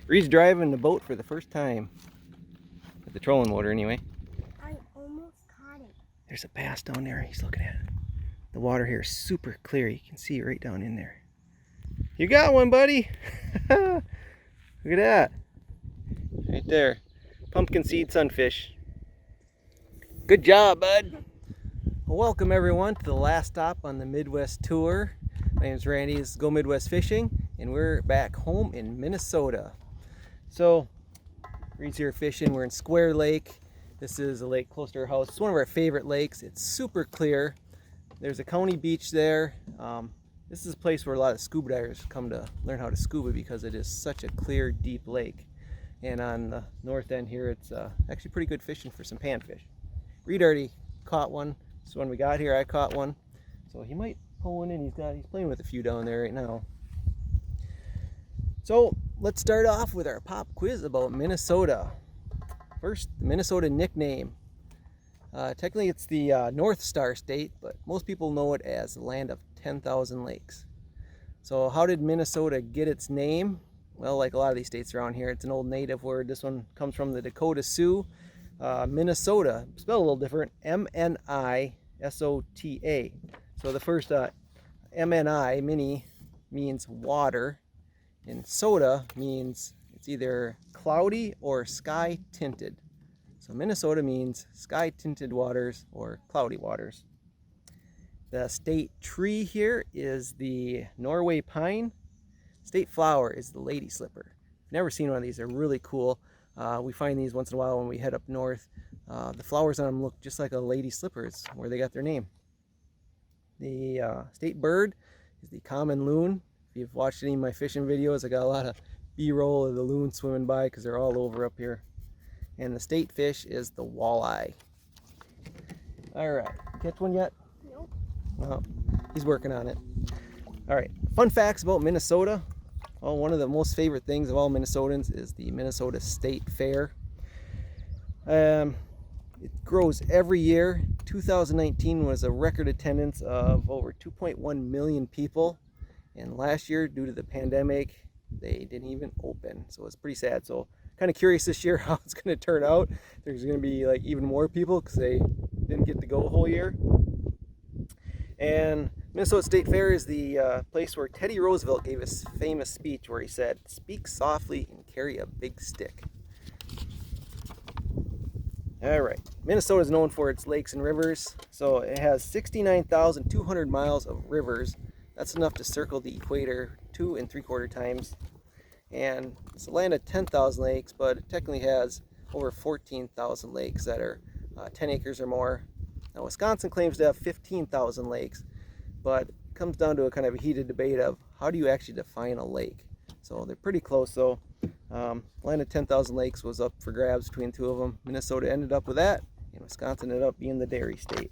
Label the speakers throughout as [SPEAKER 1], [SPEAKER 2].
[SPEAKER 1] Reed's driving the boat for the first time. With the trolling motor anyway.
[SPEAKER 2] I almost caught it.
[SPEAKER 1] There's a bass down there. He's looking at it. The water here is super clear. You can see right down in there. You got one, buddy. Look at that. Right there. Pumpkin seed sunfish. Good job, bud. Well, welcome everyone to the last stop on the Midwest tour. My name is Randy. This is Go Midwest Fishing, and we're back home in Minnesota. So, Reed's here fishing. We're in Square Lake. This is a lake close to our house. It's one of our favorite lakes. It's super clear. There's a county beach there. This is a place where a lot of scuba divers come to learn how to scuba because it is such a clear, deep lake. And on the north end here, it's actually pretty good fishing for some panfish. Reed already caught one. So when we got here, I caught one. So he might pull one in. He's playing with a few down there right now. So let's start off with our pop quiz about Minnesota. First, the Minnesota nickname. Technically it's the North Star State, but most people know it as the land of 10,000 lakes. So how did Minnesota get its name? Well, like a lot of these states around here, it's an old native word. This one comes from the Dakota Sioux. Minnesota, spelled a little different, M-N-I-S-O-T-A. So the first M-N-I, mini, means water, and soda means it's either cloudy or sky tinted. So Minnesota means sky tinted waters or cloudy waters. The state tree here is the Norway pine. State flower is the lady slipper. I've never seen one of these. They're really cool. We find these once in a while when we head up north. The flowers on them look just like a lady slipper. It's where they got their name. The state bird is the common loon. If you've watched any of my fishing videos, I got a lot of B-roll of the loon swimming by because they're all over up here. And the state fish is the walleye. All right, catch one yet?
[SPEAKER 2] Nope.
[SPEAKER 1] Oh, he's working on it. All right, fun facts about Minnesota. Well, one of the most favorite things of all Minnesotans is the Minnesota State Fair. It grows every year. 2019 was a record attendance of over 2.1 million people. And last year, due to the pandemic, they didn't even open. So it's pretty sad. So kind of curious this year how it's going to turn out. There's going to be like even more people because they didn't get to go a whole year. And Minnesota State Fair is the place where Teddy Roosevelt gave his famous speech where he said, "Speak softly and carry a big stick." All right, Minnesota is known for its lakes and rivers. So it has 69,200 miles of rivers. That's enough to circle the equator 2 3/4 times. And it's a land of 10,000 lakes, but it technically has over 14,000 lakes that are 10 acres or more. Now, Wisconsin claims to have 15,000 lakes, but it comes down to a kind of a heated debate of how do you actually define a lake. So they're pretty close though. Land of 10,000 lakes was up for grabs between two of them. Minnesota ended up with that, and Wisconsin ended up being the dairy state.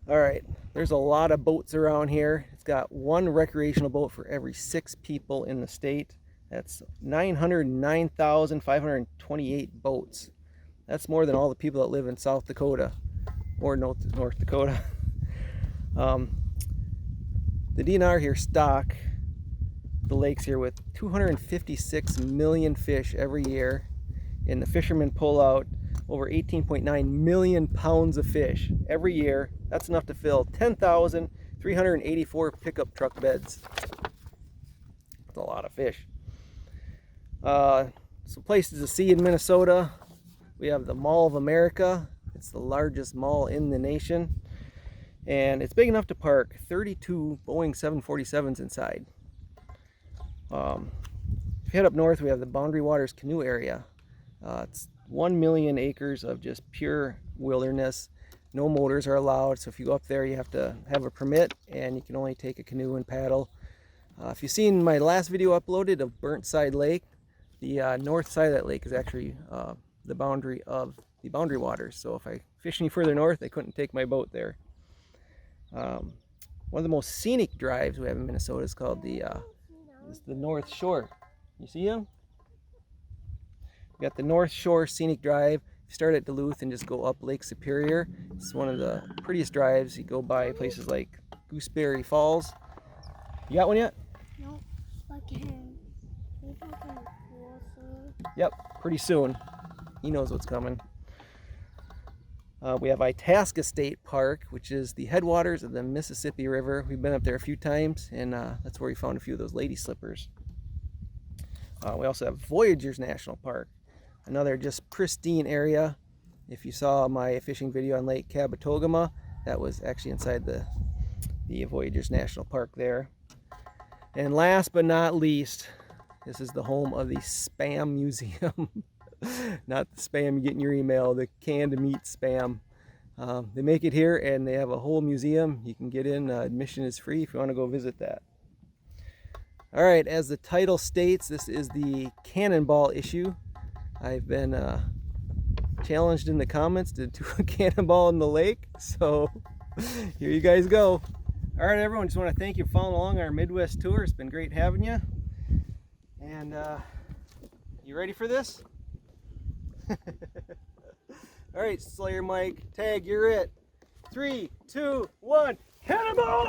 [SPEAKER 1] All right, there's a lot of boats around here. It's got one recreational boat for every 6 people in the state. That's 909,528 boats. That's more than all the people that live in South Dakota or North Dakota. The DNR here stock the lakes here with 256 million fish every year, and the fishermen pull out over 18.9 million pounds of fish every year. That's enough to fill 10,384 pickup truck beds. That's a lot of fish. Some places to see in Minnesota. We have the Mall of America. It's the largest mall in the nation. And it's big enough to park 32 Boeing 747s inside. If you head up north, we have the Boundary Waters Canoe Area. It's 1 million acres of just pure wilderness. No motors are allowed, so if you go up there, you have to have a permit, and you can only take a canoe and paddle. If you've seen my last video uploaded of Burnt Side Lake, the north side of that lake is actually the boundary of the Boundary Waters. So if I fish any further north, I couldn't take my boat there. One of the most scenic drives we have in Minnesota is called the North Shore. You see him? We got the North Shore Scenic Drive. You start at Duluth and just go up Lake Superior. It's one of the prettiest drives. You go by places like Gooseberry Falls. You got one yet?
[SPEAKER 2] Nope. Look at him. Okay, cool soon.
[SPEAKER 1] Yep, pretty soon. He knows what's coming. We have Itasca State Park, which is the headwaters of the Mississippi River. We've been up there a few times, and that's where we found a few of those lady slippers. We also have Voyagers National Park, another just pristine area. If you saw my fishing video on Lake Cabotogama, that was actually inside the Voyagers National Park there. And last but not least, this is the home of the Spam Museum. Not the spam you get in your email, the canned meat spam. They make it here, and they have a whole museum. You can get in. Admission is free if you want to go visit that. All right, as the title states, this is the Cannonball issue. I've been challenged in the comments to do a cannonball in the lake, so here you guys go. All right, everyone, just want to thank you for following along our Midwest tour. It's been great having you. And you ready for this? All right, Slayer Mike, tag, you're it. 3, 2, 1, cannonball!